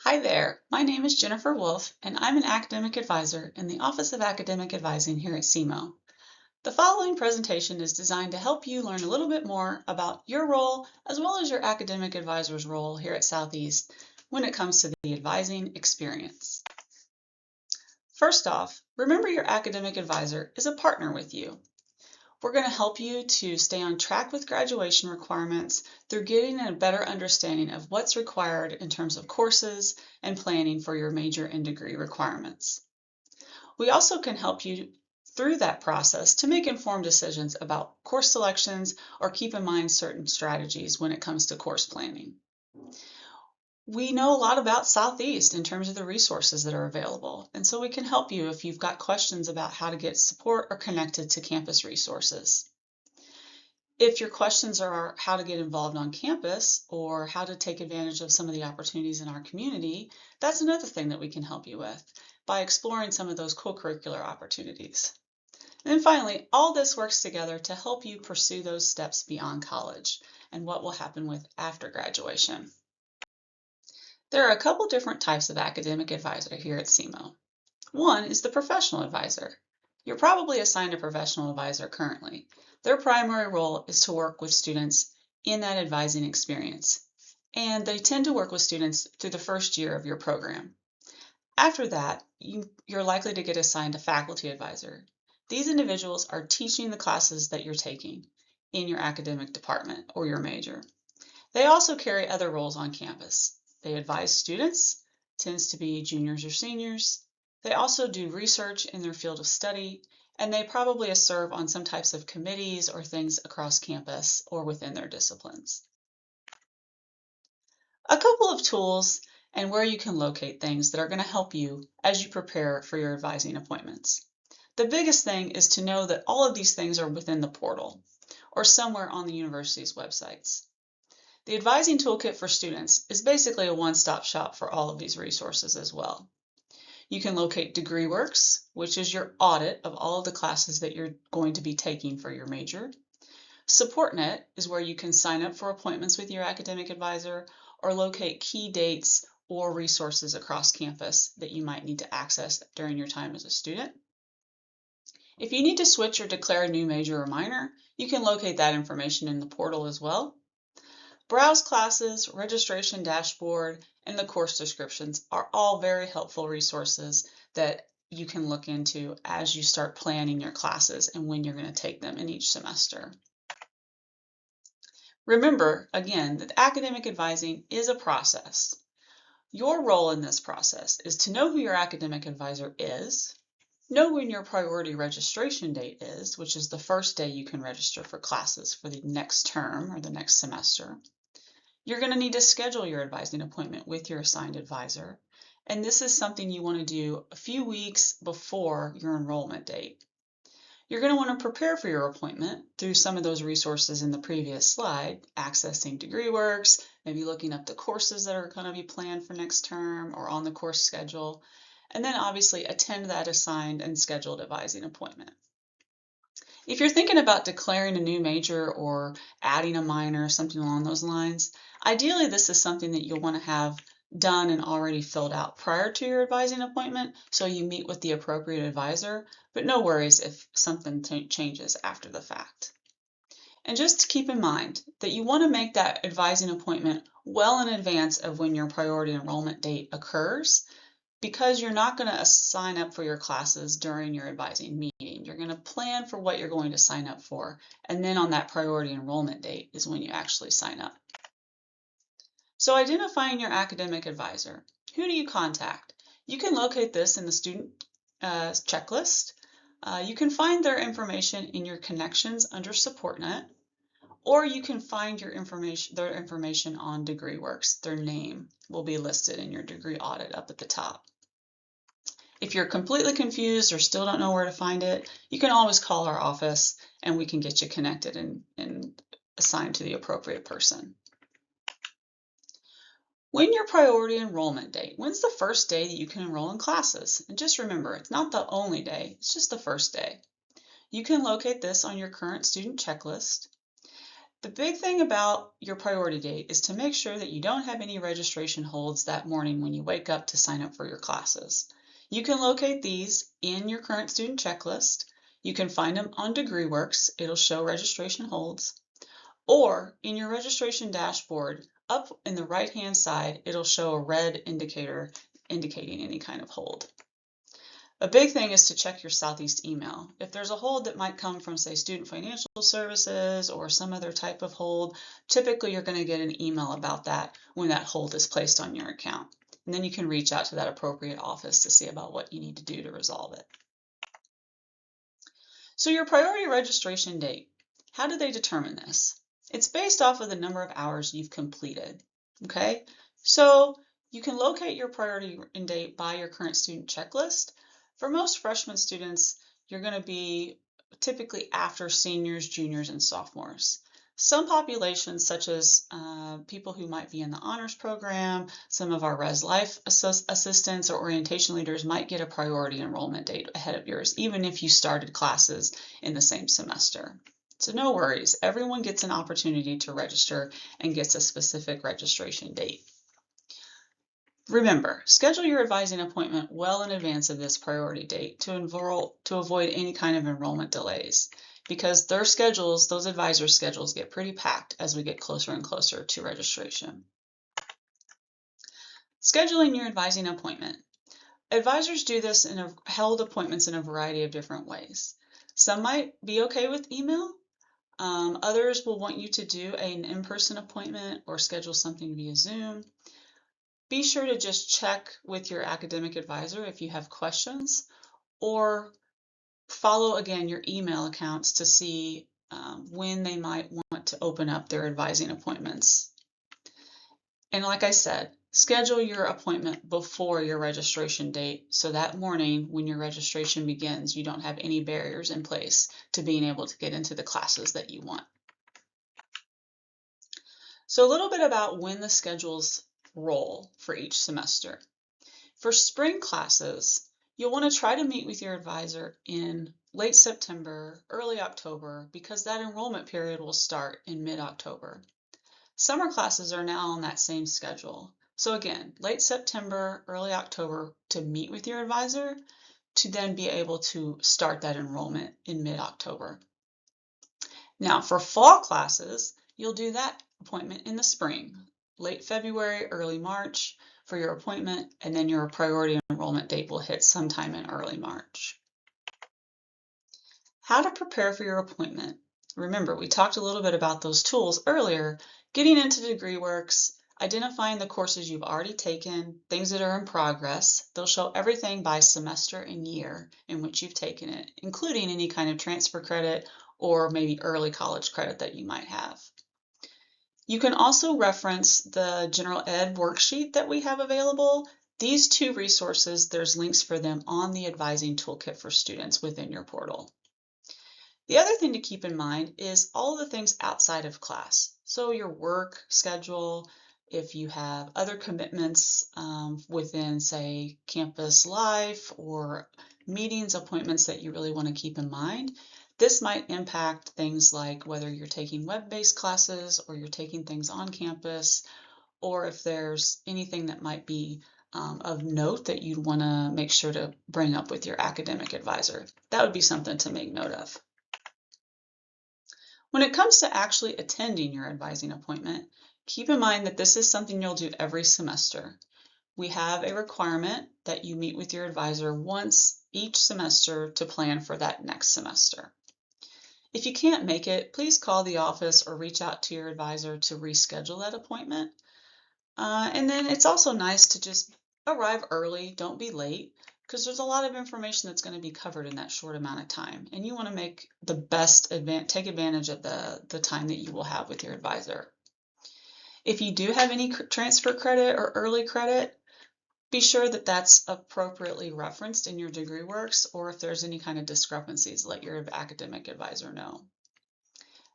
Hi there, my name is Jennifer Wolf, and I'm an academic advisor in the Office of Academic Advising here at SEMO. The following presentation is designed to help you learn a little bit more about your role as well as your academic advisor's role here at Southeast when it comes to the advising experience. First off, remember your academic advisor is a partner with you. We're going to help you to stay on track with graduation requirements through getting a better understanding of what's required in terms of courses and planning for your major and degree requirements. We also can help you through that process to make informed decisions about course selections or keep in mind certain strategies when it comes to course planning. We know a lot about Southeast in terms of the resources that are available, and so we can help you if you've got questions about how to get support or connected to campus resources. If your questions are how to get involved on campus or how to take advantage of some of the opportunities in our community, that's another thing that we can help you with by exploring some of those co-curricular opportunities. And then finally, all this works together to help you pursue those steps beyond college and what will happen with after graduation. There are a couple different types of academic advisor here at SEMO. One is the professional advisor. You're probably assigned a professional advisor currently. Their primary role is to work with students in that advising experience, and they tend to work with students through the first year of your program. After that, you're likely to get assigned a faculty advisor. These individuals are teaching the classes that you're taking in your academic department or your major. They also carry other roles on campus. They advise students, tends to be juniors or seniors. They also do research in their field of study, and they probably serve on some types of committees or things across campus or within their disciplines. A couple of tools and where you can locate things that are going to help you as you prepare for your advising appointments. The biggest thing is to know that all of these things are within the portal or somewhere on the university's websites. The Advising Toolkit for Students is basically a one-stop shop for all of these resources as well. You can locate DegreeWorks, which is your audit of all of the classes that you're going to be taking for your major. SupportNet is where you can sign up for appointments with your academic advisor or locate key dates or resources across campus that you might need to access during your time as a student. If you need to switch or declare a new major or minor, you can locate that information in the portal as well. Browse classes, registration dashboard, and the course descriptions are all very helpful resources that you can look into as you start planning your classes and when you're going to take them in each semester. Remember, again, that academic advising is a process. Your role in this process is to know who your academic advisor is, know when your priority registration date is, which is the first day you can register for classes for the next term or the next semester. You're going to need to schedule your advising appointment with your assigned advisor, and this is something you want to do a few weeks before your enrollment date. You're going to want to prepare for your appointment through some of those resources in the previous slide, accessing DegreeWorks, maybe looking up the courses that are going to be planned for next term or on the course schedule, and then obviously attend that assigned and scheduled advising appointment. If you're thinking about declaring a new major or adding a minor, something along those lines, ideally this is something that you'll want to have done and already filled out prior to your advising appointment, so you meet with the appropriate advisor, but no worries if something changes after the fact. And just keep in mind that you want to make that advising appointment well in advance of when your priority enrollment date occurs, because you're not going to sign up for your classes during your advising meeting. You're going to plan for what you're going to sign up for, and then on that priority enrollment date is when you actually sign up. So identifying your academic advisor. Who do you contact? You can locate this in the student checklist. You can find their information in your connections under SupportNet, or you can find their information on DegreeWorks. Their name will be listed in your degree audit up at the top. If you're completely confused or still don't know where to find it, you can always call our office and we can get you connected and assigned to the appropriate person. When your priority enrollment date, when's the first day that you can enroll in classes? And just remember, it's not the only day, it's just the first day. You can locate this on your current student checklist. The big thing about your priority date is to make sure that you don't have any registration holds that morning when you wake up to sign up for your classes. You can locate these in your current student checklist. You can find them on DegreeWorks. It'll show registration holds. Or in your registration dashboard, up in the right-hand side, it'll show a red indicator indicating any kind of hold. A big thing is to check your Southeast email. If there's a hold that might come from, say, Student Financial Services or some other type of hold, typically you're going to get an email about that when that hold is placed on your account. And then you can reach out to that appropriate office to see about what you need to do to resolve it. So your priority registration date, how do they determine this? It's based off of the number of hours you've completed, okay? So you can locate your priority date by your current student checklist. For most freshman students, you're going to be typically after seniors, juniors, and sophomores. Some populations, such as people who might be in the honors program, some of our Res Life assistants or orientation leaders might get a priority enrollment date ahead of yours, even if you started classes in the same semester. So no worries, everyone gets an opportunity to register and gets a specific registration date. Remember, schedule your advising appointment well in advance of this priority date to avoid any kind of enrollment delays, because their schedules, those advisors' schedules, get pretty packed as we get closer and closer to registration. Scheduling your advising appointment. Advisors do this in held appointments in a variety of different ways. Some might be okay with email. Others will want you to do an in-person appointment or schedule something via Zoom. Be sure to just check with your academic advisor if you have questions, or follow again your email accounts to see when they might want to open up their advising appointments. And like I said, schedule your appointment before your registration date so that morning when your registration begins, you don't have any barriers in place to being able to get into the classes that you want. So a little bit about when the schedules roll for each semester. For spring classes, you'll want to try to meet with your advisor in late September, early October, because that enrollment period will start in mid-October. Summer classes are now on that same schedule. So again, late September, early October to meet with your advisor to then be able to start that enrollment in mid-October. Now for fall classes, you'll do that appointment in the spring, late February, early March for your appointment, and then your priority enrollment date will hit sometime in early March. How to prepare for your appointment. Remember, we talked a little bit about those tools earlier, getting into DegreeWorks, identifying the courses you've already taken, things that are in progress. They'll show everything by semester and year in which you've taken it, including any kind of transfer credit or maybe early college credit that you might have. You can also reference the general ed worksheet that we have available. These two resources, there's links for them on the advising toolkit for students within your portal. The other thing to keep in mind is all the things outside of class. So your work schedule, if you have other commitments within, say, campus life or meetings, appointments that you really want to keep in mind. This might impact things like whether you're taking web-based classes or you're taking things on campus, or if there's anything that might be of note that you'd want to make sure to bring up with your academic advisor. That would be something to make note of. When it comes to actually attending your advising appointment, keep in mind that this is something you'll do every semester. We have a requirement that you meet with your advisor once each semester to plan for that next semester. If you can't make it, please call the office or reach out to your advisor to reschedule that appointment. And then it's also nice to just arrive early, don't be late, because there's a lot of information that's going to be covered in that short amount of time. And you want to make the best take advantage of the time that you will have with your advisor. If you do have any transfer credit or early credit, be sure that that's appropriately referenced in your DegreeWorks, or if there's any kind of discrepancies, let your academic advisor know.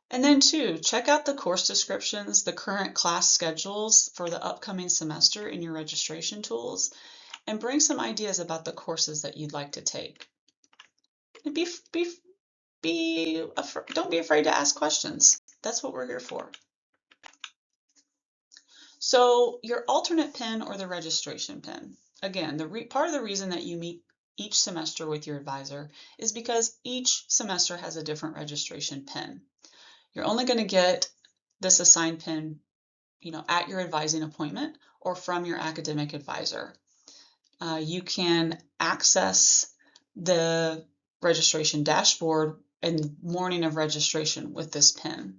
And then two, check out the course descriptions, the current class schedules for the upcoming semester in your registration tools, and bring some ideas about the courses that you'd like to take. And don't be afraid to ask questions. That's what we're here for. So your alternate pin or the registration pin. Again, part of the reason that you meet each semester with your advisor is because each semester has a different registration pin. You're only going to get this assigned pin, at your advising appointment or from your academic advisor. You can access the registration dashboard in the morning of registration with this pin.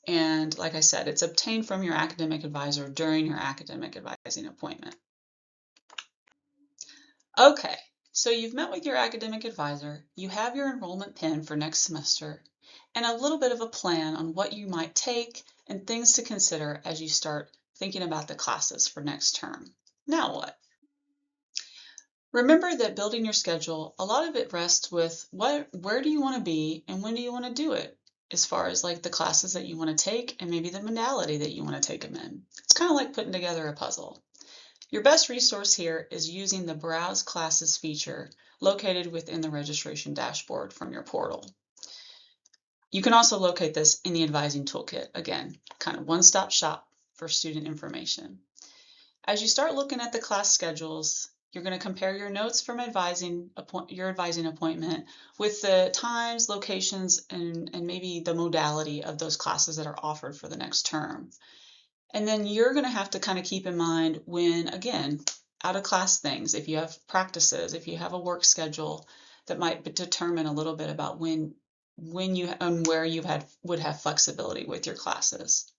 And like I said, it's obtained from your academic advisor during your academic advising appointment. Okay, so you've met with your academic advisor, you have your enrollment pin for next semester, and a little bit of a plan on what you might take and things to consider as you start thinking about the classes for next term. Now what? Remember that building your schedule, a lot of it rests with where do you want to be and when do you want to do it, as far as like the classes that you want to take and maybe the modality that you want to take them in. It's kind of like putting together a puzzle. Your best resource here is using the Browse Classes feature located within the registration dashboard from your portal. You can also locate this in the Advising Toolkit. Again, kind of one-stop shop for student information. As you start looking at the class schedules, you're going to compare your notes from your advising appointment with the times, locations, and maybe the modality of those classes that are offered for the next term. And then you're going to have to kind of keep in mind when, again, out of class things, if you have practices, if you have a work schedule, that might determine a little bit about when you and where you would have flexibility with your classes.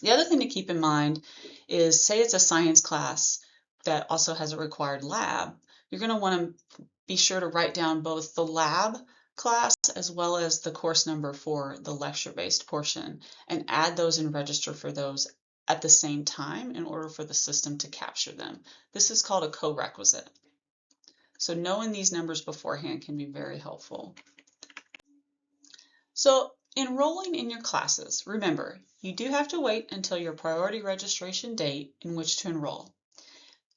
The other thing to keep in mind is, say it's a science class that also has a required lab, you're going to want to be sure to write down both the lab class as well as the course number for the lecture-based portion and add those and register for those at the same time in order for the system to capture them. This is called a co-requisite. So knowing these numbers beforehand can be very helpful. So enrolling in your classes, remember, you do have to wait until your priority registration date in which to enroll.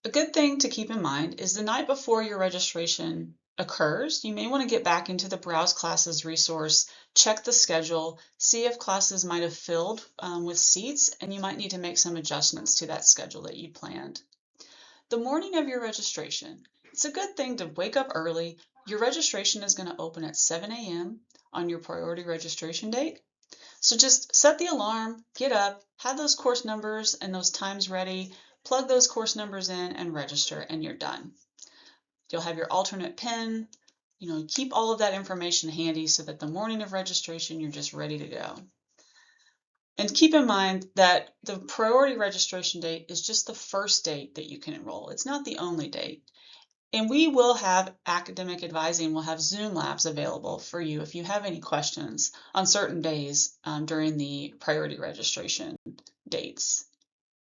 A good thing to keep in mind is the night before your registration occurs, you may want to get back into the Browse Classes resource, check the schedule, see if classes might have filled with seats, and you might need to make some adjustments to that schedule that you planned. The morning of your registration, it's a good thing to wake up early. Your registration is going to open at 7 a.m. on your priority registration date. So just set the alarm, get up, have those course numbers and those times ready, plug those course numbers in and register, and you're done. You'll have your alternate PIN, keep all of that information handy so that the morning of registration, you're just ready to go. And keep in mind that the priority registration date is just the first date that you can enroll. It's not the only date. And we will have academic advising, we'll have Zoom labs available for you if you have any questions on certain days during the priority registration dates.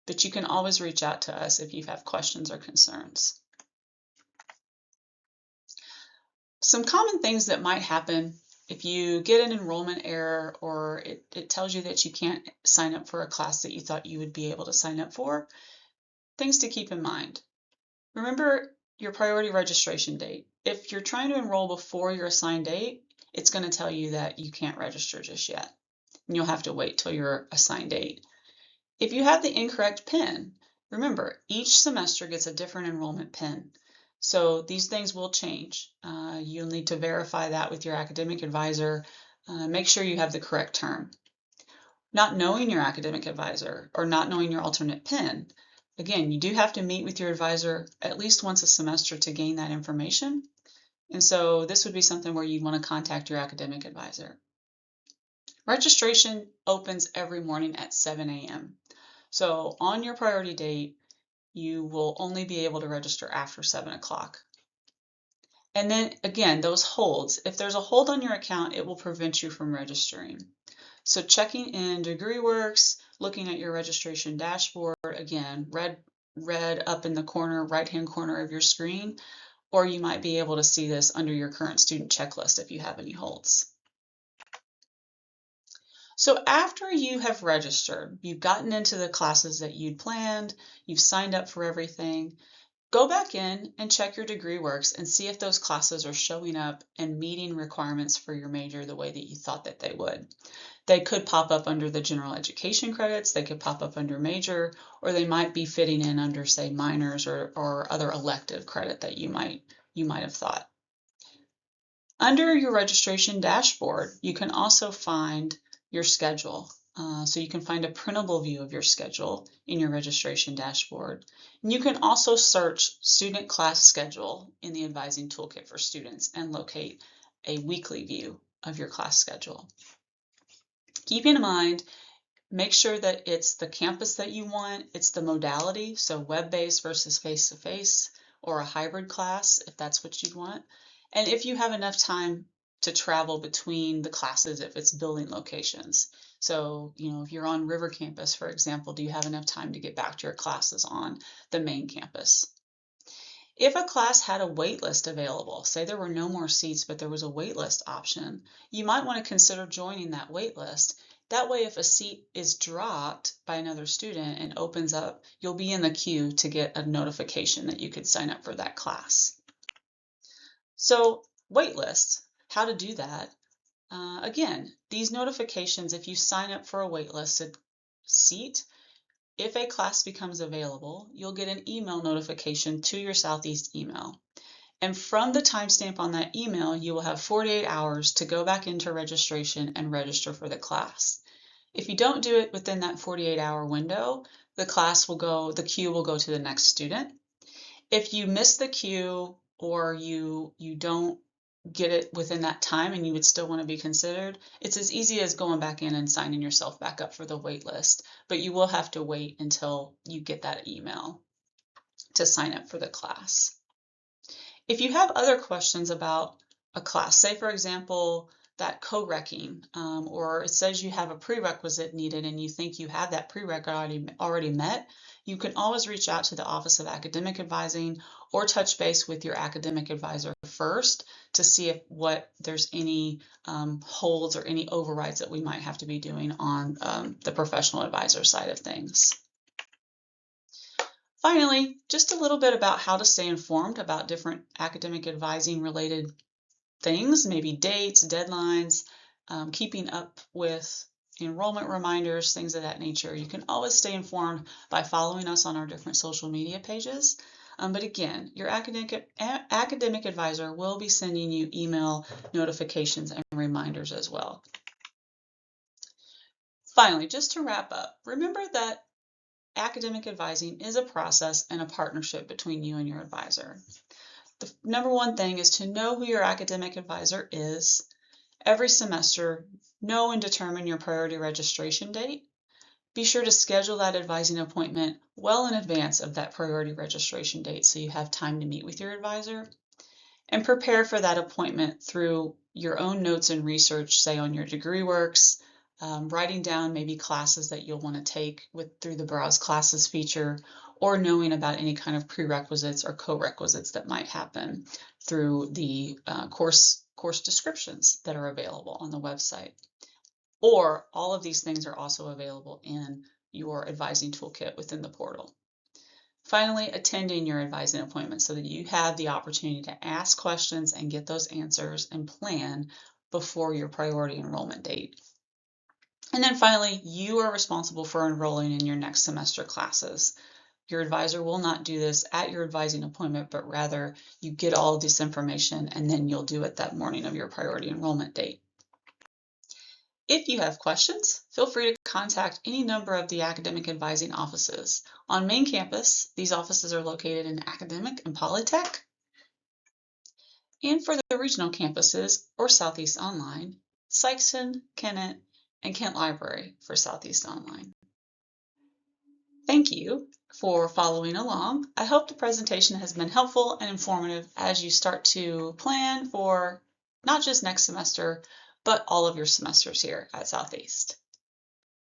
But you can always reach out to us if you have questions or concerns. Some common things that might happen if you get an enrollment error or it tells you that you can't sign up for a class that you thought you would be able to sign up for, things to keep in mind. Remember your priority registration date. If you're trying to enroll before your assigned date, it's going to tell you that you can't register just yet. And you'll have to wait till your assigned date. If you have the incorrect PIN, remember each semester gets a different enrollment PIN. So these things will change. You'll need to verify that with your academic advisor. Make sure you have the correct term. Not knowing your academic advisor or not knowing your alternate PIN, again, you do have to meet with your advisor at least once a semester to gain that information. And so this would be something where you'd want to contact your academic advisor. Registration opens every morning at 7 a.m. So on your priority date, you will only be able to register after 7 o'clock. And then again, those holds, if there's a hold on your account, it will prevent you from registering. So checking in DegreeWorks, looking at your registration dashboard, again, red up in the corner, right-hand corner of your screen, or you might be able to see this under your current student checklist if you have any holds. So after you have registered, you've gotten into the classes that you'd planned, you've signed up for everything, Go back in and check your degree works and see if those classes are showing up and meeting requirements for your major the way that you thought that they would. They could pop up under the general education credits, they could pop up under major, or they might be fitting in under, say, minors or other elective credit that you might have thought. Under your registration dashboard, you can also find your schedule. So you can find a printable view of your schedule in your registration dashboard. And you can also search Student Class Schedule in the Advising Toolkit for Students and locate a weekly view of your class schedule. Keep in mind, make sure that it's the campus that you want, it's the modality, so web-based versus face-to-face, or a hybrid class if that's what you want. And if you have enough time to travel between the classes, if it's building locations. So, if you're on River Campus, for example, do you have enough time to get back to your classes on the main campus? If a class had a wait list available, say there were no more seats, but there was a wait list option, you might want to consider joining that wait list. That way, if a seat is dropped by another student and opens up, you'll be in the queue to get a notification that you could sign up for that class. So, wait lists, how to do that. Again, these notifications, if you sign up for a waitlisted seat, if a class becomes available, you'll get an email notification to your Southeast email. And from the timestamp on that email, you will have 48 hours to go back into registration and register for the class. If you don't do it within that 48-hour window, the queue will go to the next student. If you miss the queue or you don't get it within that time and you would still want to be considered, it's as easy as going back in and signing yourself back up for the wait list, but you will have to wait until you get that email to sign up for the class. If you have other questions about a class, say for example, that co-reccing, or it says you have a prerequisite needed and you think you have that prerequisite already met, you can always reach out to the Office of Academic Advising or touch base with your academic advisor first to see if there's any holds or any overrides that we might have to be doing on the professional advisor side of things. Finally, just a little bit about how to stay informed about different academic advising related things, maybe dates, deadlines, keeping up with enrollment reminders, things of that nature. You can always stay informed by following us on our different social media pages. But again, your academic advisor will be sending you email notifications and reminders as well. Finally, just to wrap up, remember that academic advising is a process and a partnership between you and your advisor. The number one thing is to know who your academic advisor is. Every semester, know and determine your priority registration date. Be sure to schedule that advising appointment well in advance of that priority registration date so you have time to meet with your advisor. And prepare for that appointment through your own notes and research, say on your degree works, writing down maybe classes that you'll want to take through the Browse Classes feature, or knowing about any kind of prerequisites or co-requisites that might happen through the course descriptions that are available on the website. Or all of these things are also available in your advising toolkit within the portal. Finally, attending your advising appointment so that you have the opportunity to ask questions and get those answers and plan before your priority enrollment date. And then finally, you are responsible for enrolling in your next semester classes. Your advisor will not do this at your advising appointment, but rather you get all of this information and then you'll do it that morning of your priority enrollment date. If you have questions, feel free to contact any number of the academic advising offices. On main campus, these offices are located in Academic and Polytech. And for the regional campuses or Southeast Online, Sikeston, Kennett, and Kent Library for Southeast Online. Thank you for following along. I hope the presentation has been helpful and informative as you start to plan for not just next semester, but all of your semesters here at Southeast.